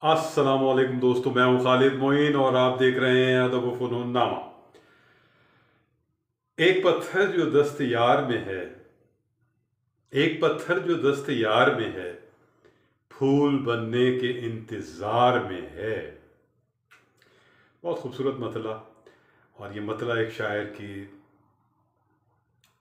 अस्सलाम वालेकुम दोस्तों, मैं हूं खालिद मोइन और आप देख रहे हैं अदब व फ़नून नामा। एक पत्थर जो दस्त यार में है, एक पत्थर जो दस्त यार में है, फूल बनने के इंतज़ार में है। बहुत खूबसूरत मतला। और ये मतला एक शायर की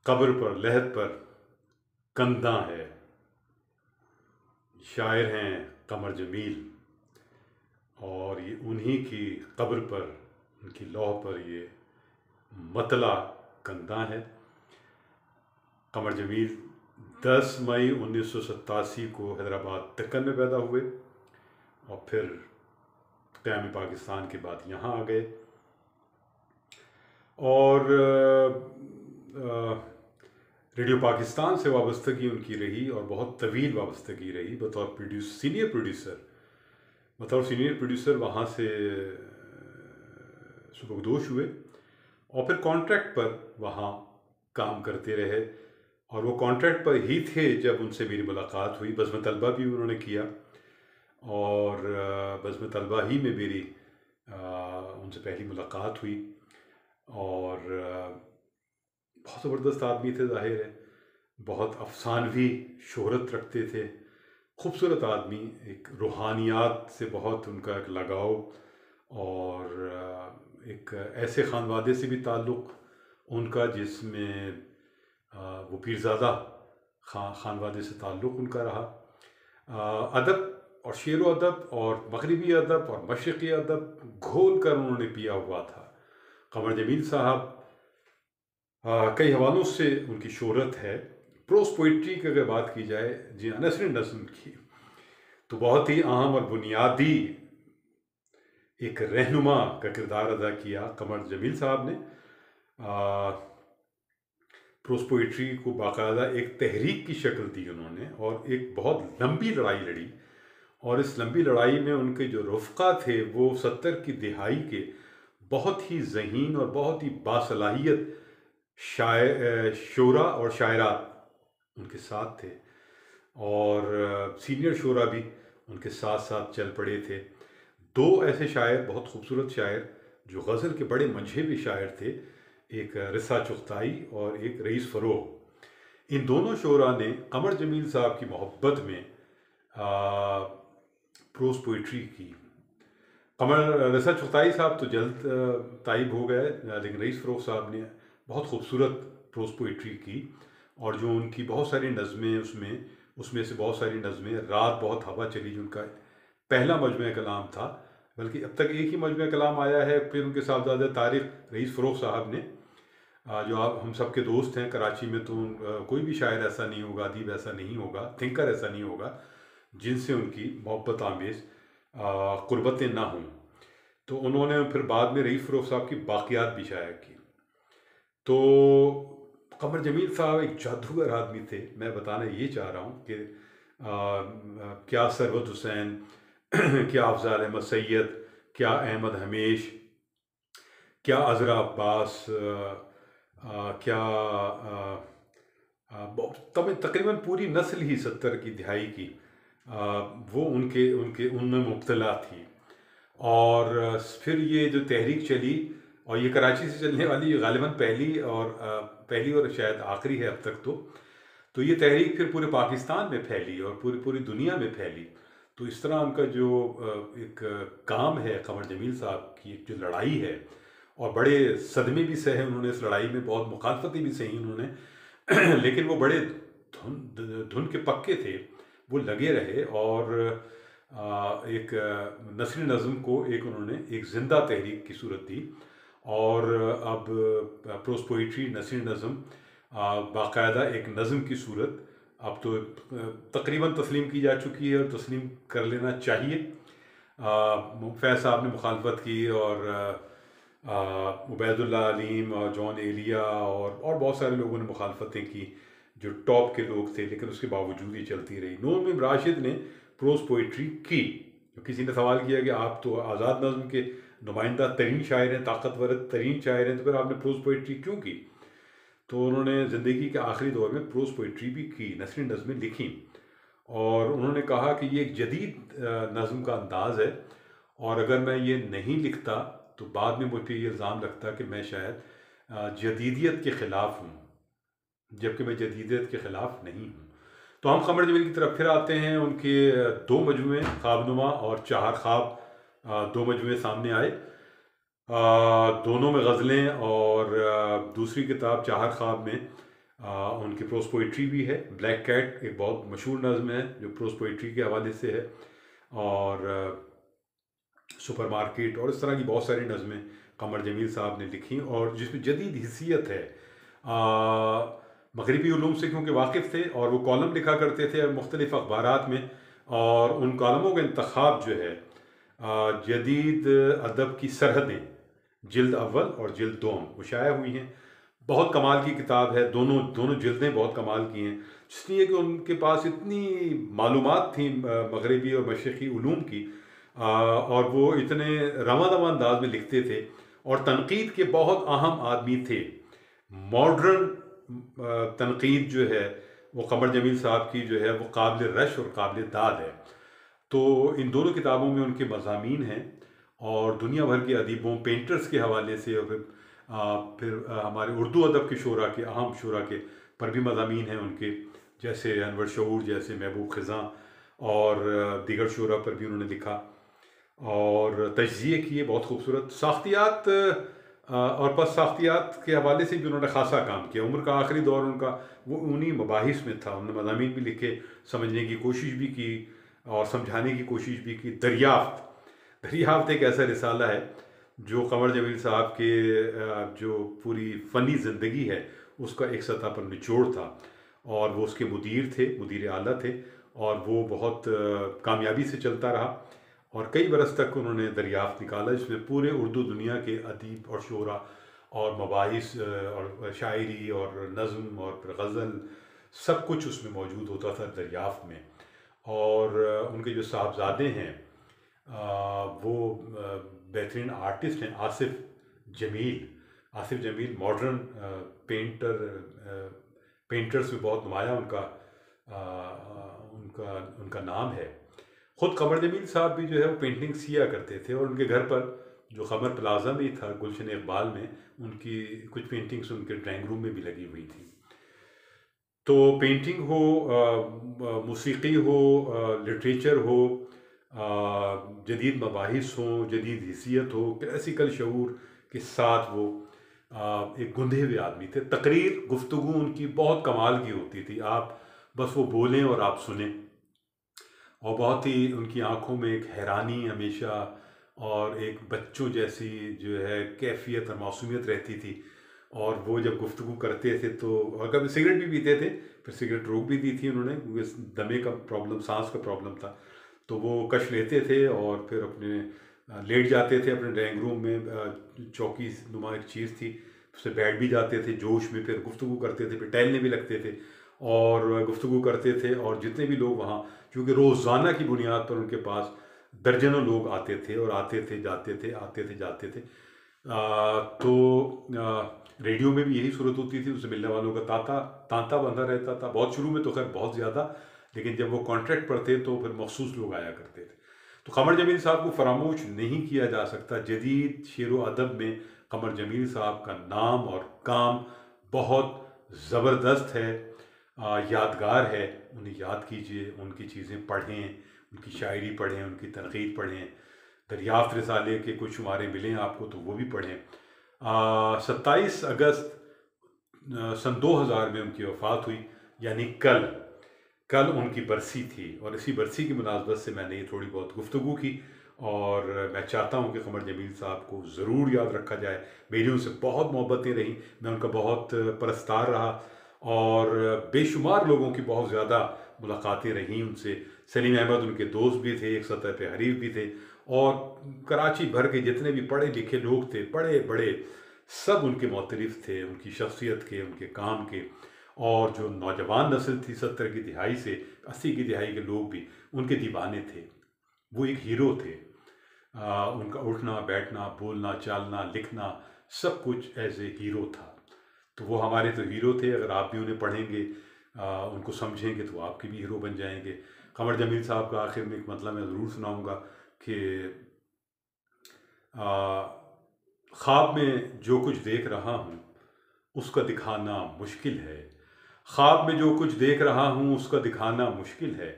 कब्र पर, लहद पर कंधा है। शायर हैं कमर जमील, और ये उन्हीं की कब्र पर, उनकी लौह पर ये मतला कंधा है। कमर जमील 10 मई 1987 को हैदराबाद दक्कन में पैदा हुए और फिर क़याम पाकिस्तान के बाद यहाँ आ गए। और रेडियो पाकिस्तान से वाबस्तगी उनकी रही और बहुत तवील वाबस्तगी रही बतौर सीनियर प्रोड्यूसर वहाँ से सुबकदोश हुए और फिर कॉन्ट्रैक्ट पर वहाँ काम करते रहे। और वो कॉन्ट्रैक्ट पर ही थे जब उनसे मेरी मुलाकात हुई। बज़्म तलबा भी उन्होंने किया और बज़्म तलबा ही में मेरी उनसे पहली मुलाकात हुई। और बहुत ज़बरदस्त आदमी थे, ज़ाहिर है, बहुत अफसानवी शोहरत रखते थे, खूबसूरत आदमी, एक रूहानियात से बहुत उनका एक लगाव और एक ऐसे ख़ानवादे से भी ताल्लुक़ उनका जिसमें वो पीरज़ादा ख़ानवादे से ताल्लुक़ उनका रहा। अदब और शेर व अदब और मग़रिबी अदब और मशरिक़ी अदब घोल कर उन्होंने पिया हुआ था। कमर जमील साहब कई हवालों से उनकी शोहरत है। प्रोज़ पोइट्री की अगर बात की जाए, जी हाँ, नस्र नज़्म की, तो बहुत ही अहम और बुनियादी एक रहनुमा का किरदार अदा किया कमर जमील साहब ने। प्रोज़ पोइट्री को बाकायदा एक तहरीक की शक्ल दी उन्होंने और एक बहुत लंबी लड़ाई लड़ी। और इस लंबी लड़ाई में उनके जो रफ़्क़ा थे वो 70 की दिहाई के बहुत ही ज़हीन और बहुत ही बासलाहियत शोरा और शायरात उनके साथ थे। और सीनियर शोरा भी उनके साथ साथ चल पड़े थे। दो ऐसे शायर, बहुत खूबसूरत शायर, जो गज़ल के बड़े मंझे शायर थे, एक रिसा चुग़ताई और एक रईस फ़रोग़। इन दोनों शोरा ने कमर जमील साहब की मोहब्बत में प्रोज़ पोइट्री की। रिसा चुग़ताई साहब तो जल्द ताइब हो गए, लेकिन रईस फ़रोग़ साहब ने बहुत खूबसूरत प्रोज़ पोइट्री की। और जो उनकी बहुत सारी नज़में, उसमें से बहुत सारी नज़में, रात बहुत हवा चली जो उनका पहला मजमू कलाम था, बल्कि अब तक एक ही मजमू कलाम आया है। फिर उनके साहबज़ादे तारिक रईस फ़रोग़ साहब ने, जो आप हम सब के दोस्त हैं कराची में, तो कोई भी शायर ऐसा नहीं होगा, अदीब ऐसा नहीं होगा, थिंकर ऐसा नहीं होगा जिनसे उनकी मोहब्बत आमेज़ क़ुर्बतें ना हों। तो उन्होंने फिर बाद में रईस फ़रोग़ साहब की बाक़ियात भी शाया की। तो कमर जमील साहब एक जादूगर आदमी थे। मैं बताना ये चाह रहा हूँ कि क्या सरवत हुसैन, क्या अफ़ज़ाल अहमद सैयद, क्या अहमद हमेश, क्या अज़रा अब्बास, क्या तकरीबन पूरी नस्ल ही 70 की दिहाई की वो उनमें मुब्तला थी। और फिर ये जो तहरीक चली, और ये कराची से चलने वाली ग़ालिबन पहली और शायद आखिरी है अब तक। तो ये तहरीक फिर पूरे पाकिस्तान में फैली और पूरी दुनिया में फैली। तो इस तरह उनका जो एक काम है, कमर जमील साहब की एक जो लड़ाई है, और बड़े सदमे भी सहे उन्होंने इस लड़ाई में, बहुत मुखालफतें भी सही उन्होंने लेकिन वो बड़े धुन के पक्के थे, वो लगे रहे और एक नस्री नज़्म को उन्होंने एक ज़िंदा तहरीक की सूरत दी। और अब प्रोज़ पोइट्री, नस्री नज़्म, बाकायदा एक नज़्म की सूरत अब तो तकरीबन तस्लीम की जा चुकी है और तस्लीम कर लेना चाहिए। फैज़ साहब ने मुखालफत की और उबैदुल्ला अलीम और जॉन एलिया और बहुत सारे लोगों ने मुखालफतें की जो टॉप के लोग थे, लेकिन उसके बावजूद ही चलती रही। नूर मीम राशिद ने प्रोज़ पोइट्री की। तो किसी ने सवाल किया कि आप तो आज़ाद नज़्म के नुमाइंदा तरीन शायर हैं, ताकतवर तरीन शायर हैं, तो फिर आपने प्रोज़ पोइट्री क्यों की? तो उन्होंने ज़िंदगी के आखिरी दौर में प्रोज़ पोइट्री भी की, नस्री नज़्में लिखी। और उन्होंने कहा कि ये एक जदीद नज़्म का अंदाज़ है, और अगर मैं ये नहीं लिखता तो बाद में मुझ पे ये इल्ज़ाम लगता कि मैं शायद जदीदियत के ख़िलाफ़ हूँ, जबकि मैं जदीदियत के ख़िलाफ़ नहीं हूँ। तो हम क़मर जमील की तरफ फिर आते हैं। उनके दो मजमूए ख्वाबनुमा और चार ख्वाब, दो मजमूए सामने आए। दोनों में गज़लें, और दूसरी किताब चार ख्वाब में उनकी प्रोस पोइट्री भी है। ब्लैक कैट एक बहुत मशहूर नज़्म है जो प्रोस पोइट्री के हवाले से है, और सुपरमार्केट और इस तरह की बहुत सारी नज़में क़मर जमील साहब ने लिखी, और जिसमें जदीद हिस्सियत है। मगरिबी उलूम से क्योंकि वाकिफ़ थे, और वो कॉलम लिखा करते थे मुख्तलिफ़ अखबारात में, और उन कॉलमों का इंतखाब जो है जदीद अदब की सरहदें जिल्द अव्वल और जिल्द दोम वो शाया हुई हैं। बहुत कमाल की किताब है, दोनों दोनों जिल्दें बहुत कमाल की हैं, इसलिए कि उनके पास इतनी मालूमात थी मगरिबी और मशरिक़ी उलूम की, और वो इतने रवां अंदाज में लिखते थे, और तनकीद के बहुत अहम आदमी थे। मॉडर्न तनकीद जो है वो क़मर जमील साहब की जो है वो काबिल रश और काबिल दाद है। तो इन दोनों किताबों में उनके मज़ामीन हैं, और दुनिया भर के अदीबों, पेंटर्स के हवाले से, और फिर हमारे उर्दू अदब के शोरा के, अहम शोरा के पर भी मज़ामीन हैं उनके, जैसे अनवर शऊर, जैसे महबूब ख़ज़ां, और दीगर शोरा पर भी उन्होंने लिखा और तज्ज़िये किए। बहुत खूबसूरत साख्तियात और पस साख्तियात के हवाले से भी उन्होंने ख़ासा काम किया। उम्र का आखिरी दौर उनका वो उन्हीं मबाहिस में था। उन्होंने मज़ामीन भी लिखे, समझने की कोशिश भी की और समझाने की कोशिश भी की। दरियाफ्त एक ऐसा रिसाला है जो क़मर जमील साहब के जो पूरी फ़नी ज़िंदगी है उसका एक सतह पर निचोड़ था, और वो उसके मुदीर थे, मुदीर आला थे, और वो बहुत कामयाबी से चलता रहा, और कई बरस तक उन्होंने दरियाफ्त निकाला, जिसमें पूरे उर्दू दुनिया के अदीब और शोरा और मबाहिस और शायरी और नज़्म और फिर गज़ल सब कुछ उसमें मौजूद होता था दरियाफ्त में। और उनके जो साहबजादे हैं वो बेहतरीन आर्टिस्ट हैं। आसिफ जमील मॉडर्न पेंटर्स में बहुत नुमाया उनका उनका उनका नाम है। ख़ुद क़मर जमील साहब भी जो है वो पेंटिंग्स किया करते थे, और उनके घर पर जो क़मर प्लाज़ा में था गुलशन इकबाल में, उनकी कुछ पेंटिंग्स उनके ड्राइंग रूम में भी लगी हुई थी। तो पेंटिंग हो, मौसीकी हो, लिटरेचर हो, जदीद मबाहिस हो, जदीद हिस्सियत हो, क्लासिकल शऊर के साथ वो एक गुंधे हुए आदमी थे। तकरीर गुफ्तगू उनकी बहुत कमाल की होती थी, आप बस वो बोलें और आप सुने, और बहुत ही उनकी आंखों में एक हैरानी हमेशा और एक बच्चों जैसी जो है कैफियत और मासूमियत रहती थी। और वो जब गुफ्तगू करते थे तो, और कभी सिगरेट भी पीते थे, फिर सिगरेट रोक भी दी थी उन्होंने क्योंकि दमे का प्रॉब्लम, सांस का प्रॉब्लम था। तो वो कश लेते थे और फिर अपने लेट जाते थे अपने ड्राइंग रूम में, चौकी नुमा एक चीज़ थी, उससे बैठ भी जाते थे जोश में, फिर गुफ्तगू करते थे, फिर टहलने भी लगते थे और गुफ्तगू करते थे। और जितने भी लोग वहाँ, क्योंकि रोज़ाना की बुनियाद पर उनके पास दर्जनों लोग आते थे और आते थे जाते थे, आते थे जाते थे। तो रेडियो में भी यही सूरत होती थी, उससे मिलने वालों का तांता बंधा रहता था। बहुत शुरू में तो खैर बहुत ज़्यादा, लेकिन जब वो कॉन्ट्रैक्ट पर थे तो फिर मखसूस लोग आया करते थे। तो क़मर जमील साहब को फरामोश नहीं किया जा सकता। जदीद शेर व अदब में क़मर जमील साहब का नाम और काम बहुत ज़बरदस्त है, यादगार है। उन्हें याद कीजिए, उनकी चीज़ें पढ़ें, उनकी शायरी पढ़ें, उनकी तनक़ीद पढ़ें। दरियाफ्त रिसाले के कुछ शुमारे मिलें आपको तो वो भी पढ़ें। 27 अगस्त सन 2000 में उनकी वफ़ात हुई, यानी कल उनकी बरसी थी, और इसी बरसी की मुनासबत से मैंने ये थोड़ी बहुत गुफ्तगू की। और मैं चाहता हूँ कि क़मर जमील साहब को ज़रूर याद रखा जाए। मेरी उनसे बहुत मोहब्बतें रहीं, मैं उनका बहुत परस्तार रहा, और बेशुमार लोगों की बहुत ज़्यादा मुलाकातें रहीं उनसे। सलीम अहमद उनके दोस्त भी थे, एक सतह पे हरीफ भी थे, और कराची भर के जितने भी पढ़े लिखे लोग थे, बड़े बड़े, सब उनके मोतरिफ़ थे, उनकी शख्सियत के, उनके काम के। और जो नौजवान नस्ल थी 70 की दिहाई से 80 की दिहाई के लोग भी उनके दीवाने थे। वो एक हीरो थे। उनका उठना बैठना, बोलना चालना, लिखना, सब कुछ एज ए हीरो था। तो वो हमारे तो हीरो थे। अगर आप भी उन्हें पढ़ेंगे, उनको समझेंगे, तो आपके भी हीरो बन जाएंगे। कमर जमील साहब का आखिर में एक मतलब मैं ज़रूर सुनाऊंगा कि ख्वाब में जो कुछ देख रहा हूँ उसका दिखाना मुश्किल है। ख्वाब में जो कुछ देख रहा हूँ उसका दिखाना मुश्किल है।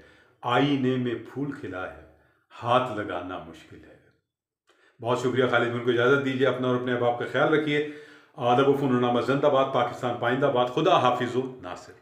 आईने में फूल खिला है, हाथ लगाना मुश्किल है। बहुत शुक्रिया खालिद, उनको इजाज़त दीजिए। अपना और अपने अहबाब का ख्याल रखिए। अदब व फ़नून जिंदाबाद, पाकिस्तान पाइंदाबाद। खुदा हाफिज़ नासिर।